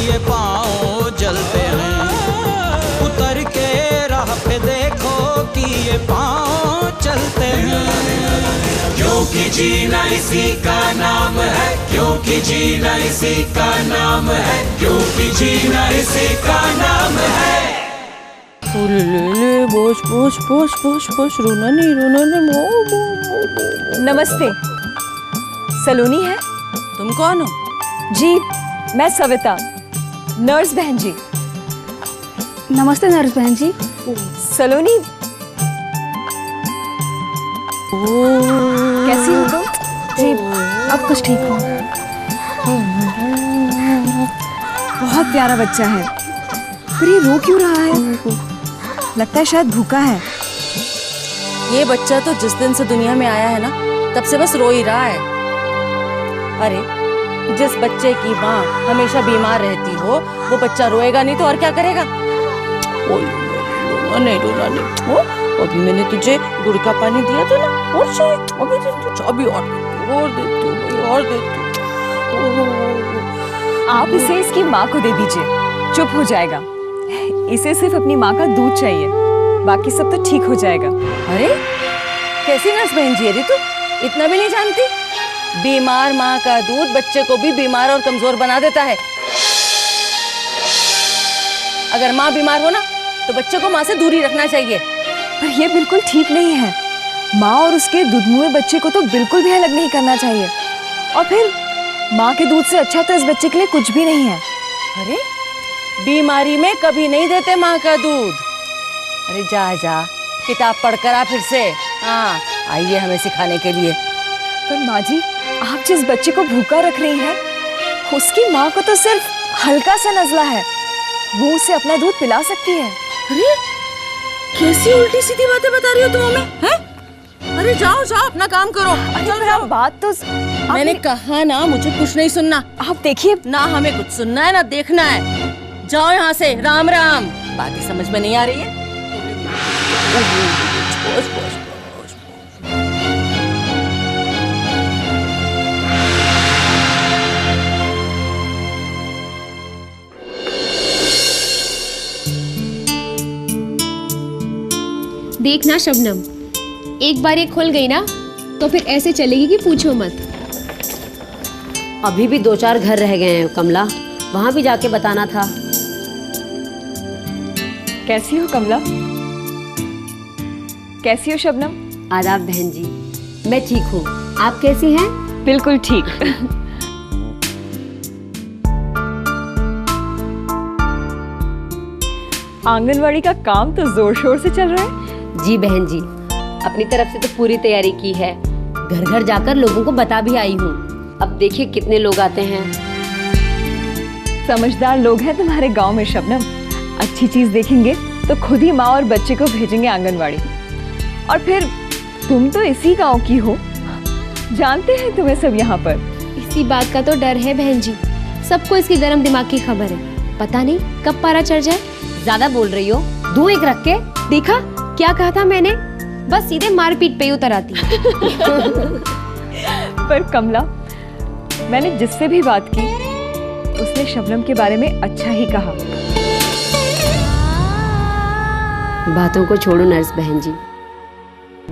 ये पाँव जलते हैं। उतर के राह पे देखो कि ये पाँव चलते हैं। क्योंकि जीना इसी का नाम है, क्योंकि जीना इसी का नाम है, क्योंकि जीना इसी का नाम है। ले बोझ बोझ बोझ बोझ बोझ, रोना नहीं नमस्ते, सलोनी है? तुम कौन हो? जी मैं सविता, नर्स बहन जी। नमस्ते नर्स बहन जी। सलोनी कैसी हो तुम? जी अब कुछ ठीक हो। बहुत प्यारा बच्चा है, पर ये रो क्यों रहा है? लगता है शायद भूखा है। ये बच्चा तो जिस दिन से दुनिया में आया है ना, तब से बस रो ही रहा है। अरे जिस बच्चे की माँ हमेशा बीमार रहती हो, वो बच्चा रोएगा नहीं तो और क्या करेगा? रोना नहीं। ओ, अभी मैंने तुझे गुड़ का पानी दिया था ना, और चाहिए अभी और देती हूँ। आप इसे इसकी माँ को दे दीजिए, चुप हो जाएगा। इसे सिर्फ अपनी माँ का दूध चाहिए, बाकी सब तो ठीक हो जाएगा। अरे कैसी नर्स बहन जी है तू, इतना भी नहीं जानती? बीमार माँ का दूध बच्चे को भी बीमार और कमजोर बना देता है। अगर माँ बीमार हो ना, तो बच्चे को माँ से दूरी रखना चाहिए। पर ये बिल्कुल ठीक नहीं है। माँ और उसके दूधमुए बच्चे को तो बिल्कुल भी अलग नहीं करना चाहिए। और फिर माँ के दूध से अच्छा तो इस बच्चे के लिए कुछ भी नहीं है। अरे बीमारी में कभी नहीं देते माँ का दूध। अरे जा किताब पढ़कर आ फिर से। हाँ आइए हमें सिखाने के लिए। पर माँ जी, आप जिस बच्चे को भूखा रख रही हैं, उसकी माँ को तो सिर्फ हल्का सा नजला है, वो उसे अपना दूध पिला सकती है। अरे कैसी उल्टी सीधी बातें बता रही हो तुम हमें, हैं? अरे जाओ अपना काम करो। अरे आप बात तो मैंने कहा ना, मुझे कुछ नहीं सुनना। आप देखिए ना हमें कुछ सुनना है ना देखना है। जाओ यहाँ से, राम राम। बातें समझ में नहीं आ रही है। देखना शबनम, एक बार ये खुल गई ना तो फिर ऐसे चलेगी कि पूछो मत। अभी भी 2-4 घर रह गए हैं कमला, वहां भी जाके बताना था। कैसी हो कमला? कैसी हो शबनम? आदाब बहन जी, मैं ठीक हूँ, आप कैसी हैं? बिल्कुल ठीक। आंगनवाड़ी का काम तो जोर शोर से चल रहा है। जी बहन जी, अपनी तरफ से तो पूरी तैयारी की है। घर घर जाकर लोगों को बता भी आई हूँ। अब देखिए कितने लोग आते हैं। समझदार लोग हैं तुम्हारे गांव में शबनम। अच्छी चीज देखेंगे तो खुद ही माँ और बच्चे को भेजेंगे आंगनवाड़ी। और फिर तुम तो इसी गांव की हो, जानते हैं तुम्हें सब यहाँ पर। इसी बात का तो डर है बहन जी, सबको इसकी गर्म दिमाग की खबर है। पता नहीं कब पारा चढ़ जाए। ज्यादा बोल रही हो, दूं एक रख के। देखा क्या कहा था मैंने, बस सीधे मारपीट पे ही उतर आती। पर कमला, मैंने जिससे भी बात की उसने शबनम के बारे में अच्छा ही कहा। बातों को छोड़ो नर्स बहन जी,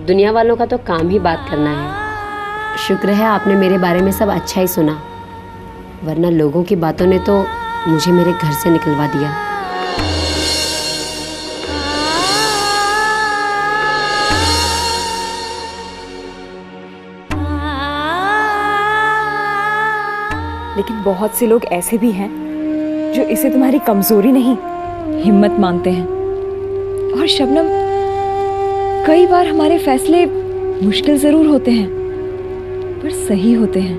दुनिया वालों का तो काम ही बात करना है। शुक्र है आपने मेरे बारे में सब अच्छा ही सुना, वरना लोगों की बातों ने तो मुझे मेरे घर से निकलवा दिया। लेकिन बहुत से लोग ऐसे भी हैं जो इसे तुम्हारी कमजोरी नहीं, हिम्मत मानते हैं। और शबनम, कई बार हमारे फैसले मुश्किल जरूर होते हैं, पर सही होते हैं।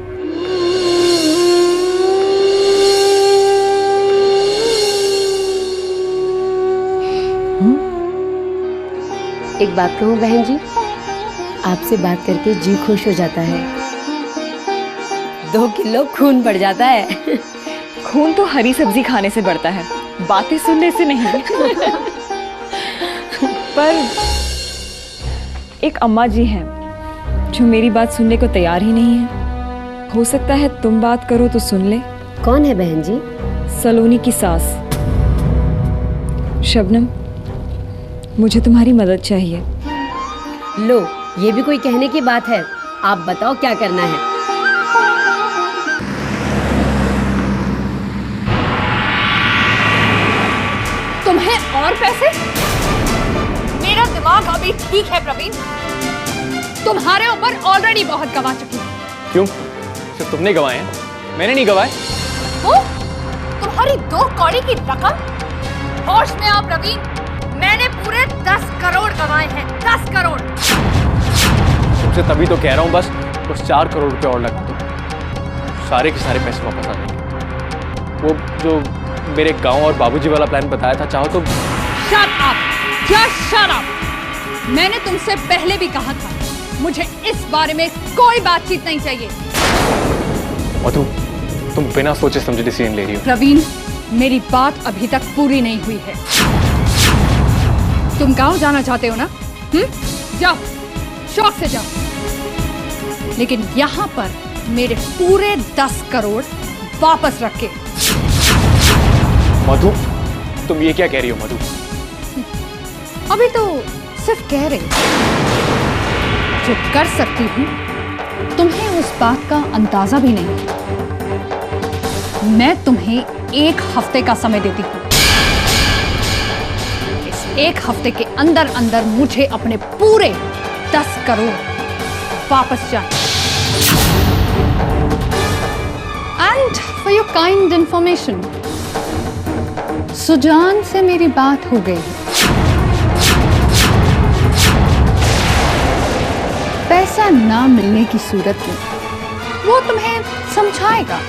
एक बात कहूँ बहन जी, आपसे बात करके जी खुश हो जाता है। 2 किलो खून बढ़ जाता है। खून तो हरी सब्जी खाने से बढ़ता है, बातें सुनने से नहीं। पर एक अम्मा जी हैं जो मेरी बात सुनने को तैयार ही नहीं है। हो सकता है तुम बात करो तो सुन ले। कौन है बहन जी? सलोनी की सास। शबनम, मुझे तुम्हारी मदद चाहिए। लो, ये भी कोई कहने की बात है। आप बताओ क्या करना है। तुम्हें और पैसे? मेरा दिमाग अभी ठीक है प्रवीण, तुम्हारे ऊपर ऑलरेडी बहुत गवा चुकी हूँ। क्यों? सिर्फ तुमने गवाए हैं, मैंने नहीं गवाए। तुम्हारी 2 कौड़ी की रकम? होश में आओ प्रवीण, मैंने पूरे 10 करोड़ गवाए हैं। 10 करोड़। तुमसे तभी तो कह रहा हूँ, बस 4 करोड़ रुपए और लगा दो, सारे के सारे पैसे वापस आ जाएंगे। वो जो मेरे गांव और बाबूजी वाला प्लान बताया था, चाहो तो। Shut up! Just shut up! मैंने तुमसे पहले भी कहा था, मुझे इस बारे में कोई बातचीत नहीं चाहिए। मधु, तुम बिना सोचे समझे डिसीजन ले रही हो। प्रवीण, मेरी बात अभी तक पूरी नहीं हुई है। तुम गांव जाना चाहते हो ना? जाओ, शौक से जाओ, लेकिन यहाँ पर मेरे पूरे 10 करोड़ वापस रख के। मधु, तुम ये क्या कह रही हो मधु? अभी तो सिर्फ कह रही, जो कर सकती हूँ तुम्हें उस बात का अंदाजा भी नहीं। मैं तुम्हें 1 हफ्ते का समय देती हूँ। इस 1 हफ्ते के अंदर अंदर मुझे अपने पूरे 10 करोड़ वापस चाहिए। And for your kind information, Sujan से मेरी बात हो गई है। पैसा ना मिलने की सूरत में वो तुम्हें समझाएगा,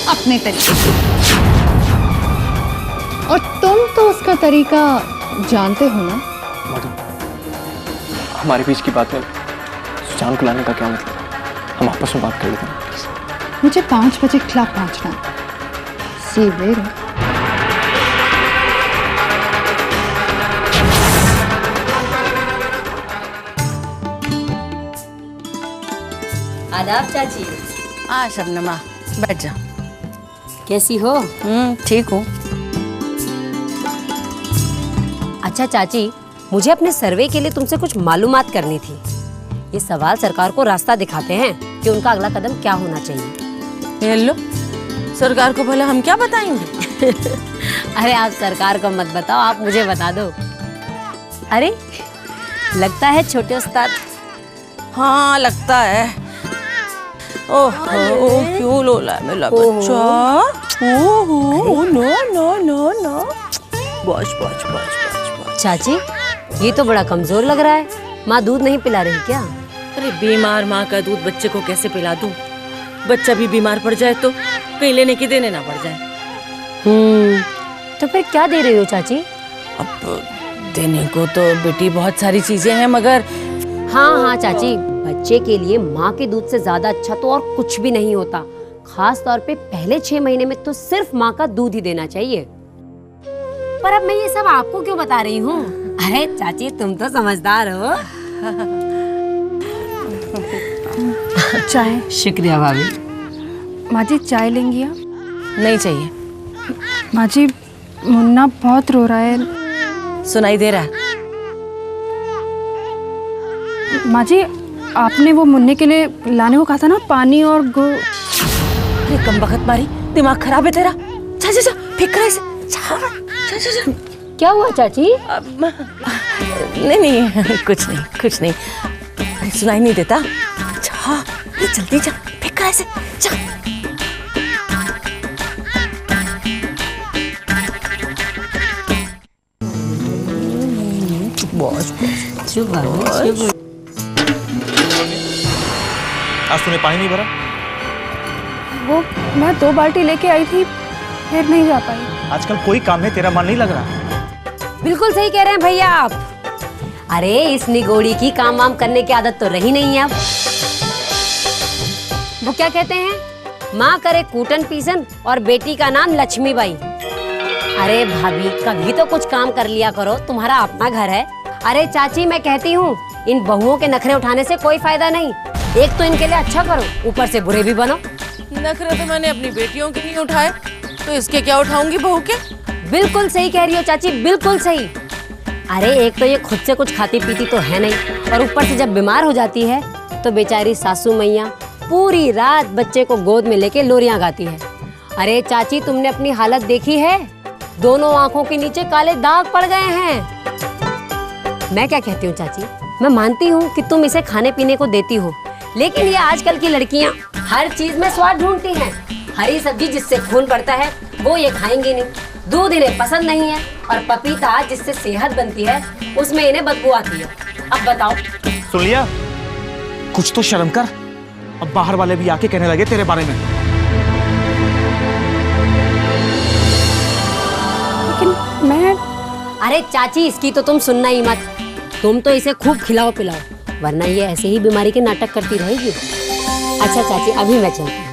अपने तरीके से। और तुम तो उसका तरीका जानते हो ना? मधु, हमारे बीच की बात में सुजान को लाने का क्या मतलब? हम आपस में बात कर लेते हैं। मुझे 5 बजे क्लब पहुंचना है। सी यू लेटर। आदाब चाची। हाँ शबनमा, बैठ जा। कैसी हो? ठीक हूँ। अच्छा चाची, मुझे अपने सर्वे के लिए तुमसे कुछ मालूमात करनी थी। ये सवाल सरकार को रास्ता दिखाते हैं कि उनका अगला कदम क्या होना चाहिए। हेलो, सरकार को भला हम क्या बताएंगे? अरे आप सरकार को मत बताओ, आप मुझे बता दो। अरे लगता है छोटे उस्ताद। हाँ लगता है। ओहो, क्यों लोला है मेरा बच्चा? ओहो, नो नो नो नो। बस बस बस बस। चाची, ये तो बड़ा कमजोर लग रहा है। माँ दूध नहीं पिला रही क्या? अरे बीमार माँ का दूध बच्चे को कैसे पिला दूं? बच्चा भी बीमार पड़ जाए तो कहीं लेने की देने ना पड़ जाए। तो फिर क्या दे रही हो चाची? अब देने को तो बेटी बहुत सारी चीजें हैं, मगर हाँ चाची, बच्चे के लिए माँ के दूध से ज्यादा अच्छा तो और कुछ भी नहीं होता। खास तौर पे पहले 6 महीने में तो सिर्फ माँ का दूध ही देना चाहिए। पर अब मैं ये सब आपको क्यों बता रही हूँ? अरे चाची, तुम तो समझदार हो। चाय। शुक्रिया भाभी। माँ जी चाय लेंगी आप? नहीं चाहिए। माँ जी, मुन्ना बहुत रो रहा है। सुनाई दे रहा है? माँ जी, आपने वो मुन्ने के लिए लाने को कहा था ना, पानी और अरे कम बखत मारी, दिमाग खराब है तेरा। जा जा जा, फेंक रहा है इसे। जा जा जा जा। क्या हुआ चाची? नहीं कुछ नहीं। अरे सुनाई नहीं देता? जा जल्दी जा, फेंक रहा है इसे। जा। बस आज तूने पानी नहीं भरा? वो मैं 2 बाल्टी लेके आई थी, फिर नहीं जा पाई। आजकल कोई काम में तेरा मन नहीं लग रहा। बिल्कुल सही कह रहे हैं भैया आप। अरे इस निगोड़ी की काम वाम करने की आदत तो रही नहीं है अब। वो क्या कहते हैं, माँ करे कूटन पीसन और बेटी का नाम लक्ष्मीबाई। अरे भाभी, कभी तो कुछ काम कर लिया करो, तुम्हारा अपना घर है। अरे चाची, मैं कहती हूँ, इन बहुओं के नखरे उठाने से कोई फायदा नहीं। एक तो इनके लिए अच्छा करो, ऊपर से बुरे भी बनो। नखरे तो मैंने अपनी बेटियों के नहीं उठाए, तो इसके क्या उठाऊंगी बहू के? बिल्कुल सही कह रही हो चाची, बिल्कुल सही। अरे एक तो ये खुद से कुछ खाती पीती तो है नहीं, और ऊपर से जब बीमार हो जाती है तो बेचारी सासू मैया पूरी रात बच्चे को गोद में लेके लोरियां गाती है। अरे चाची तुमने अपनी हालत देखी है? दोनों आंखों के नीचे काले दाग पड़ गए हैं। मैं क्या कहती हूँ चाची, मैं मानती हूँ कि तुम इसे खाने पीने को देती हो, लेकिन ये आजकल की लड़कियाँ हर चीज में स्वाद ढूंढती हैं। हरी सब्जी जिससे खून बढ़ता है वो ये खाएंगी नहीं, दूध इन्हें पसंद नहीं है, और पपीता जिससे सेहत बनती है उसमें इन्हें बदबू आती है। अब बताओ। सुन लिया? कुछ तो शर्म कर। अब बाहर वाले भी आके कहने लगे तेरे बारे में। लेकिन मैं... अरे चाची इसकी तो तुम सुनना ही मत, तुम तो इसे खूब खिलाओ पिलाओ, वरना ये ऐसे ही बीमारी के नाटक करती रहेगी। अच्छा चाची अभी मैं चलती हूँ।